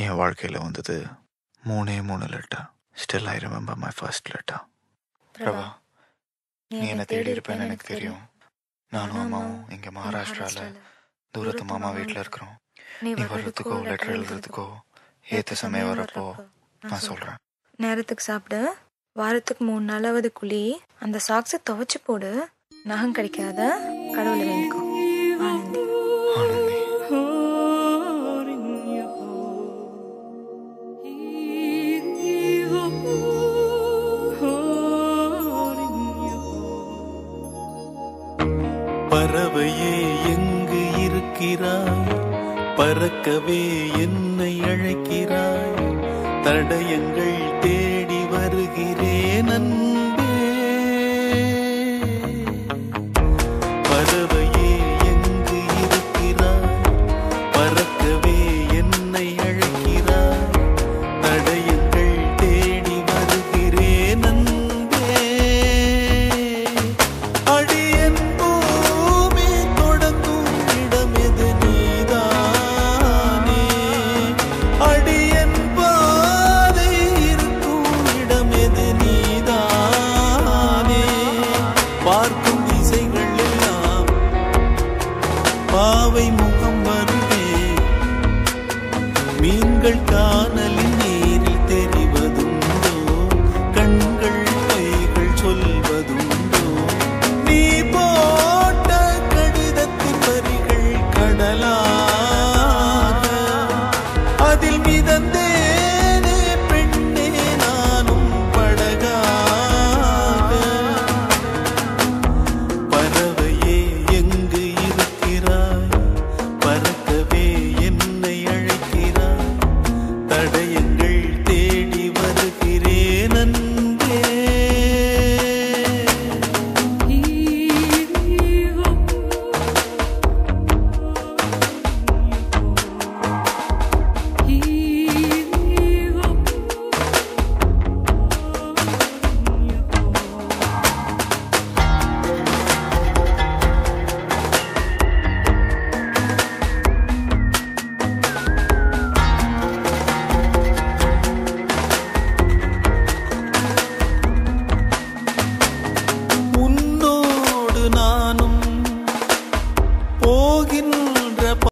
என் வாழ்க்கையில் வந்தது 3 letter. Still I remember my first letter. Prabha, நீ என்னை தேடி இருப்பேன்னு எனக்கு தெரியும். நானும் அம்மாவும் இங்கே மகாராஷ்டிராவில் தூரத்து மாமா வீட்டில் இருக்கிறோம். நீ வர்றதுக்கோ லெட்டர் எழுதுறதுக்கோ ஏற்ற சமயம் வரப்போ நான் சொல்கிறேன். நேரத்துக்கு சாப்பிடு. வாரத்துக்கு 3 நாளாவது குழி. அந்த சாக்ஸை துவைச்சு போடு. நகம் கிடைக்காத கடவுளை வேண்டிக்கோ. ஆனந்தி. ஆனந்தி. பறவையே எங்கு இருக்கிறாய்? பறக்கவே என்னை அழைக்கிறாய். தடயங்கள் தேடி வருகிறேன் அன்பே. பறவையே எங்கு இருக்கிறாய்? பறக்கவே என்னை அழைக்கிறாய். தடயங்கள் தேடி வருகிறேன் அன்பே. அடியன் பூமி தொடங்கும் இடம் எது நீதானே. அடியன் பாதை இருக்கும் இடம் எது நீதானே. பார்க்கும் திசைகள் எல்லாம் பாவை முகம் வருவே. மீன்கள் காணலின் நீரில் தெரிவதுண்டோ? கண்கள் பொய்கள் சொல்வதுண்டோ? நீ போட்ட கடிதத்தின் வரிகள் கடலாக அதில் மிதந்தேனே பெண்ணே நானும் படகாக. பறவையே எங்கு இருக்கிறாய்? பறக்கவே என்னை அழைக்கிறாய். தடயங்கள்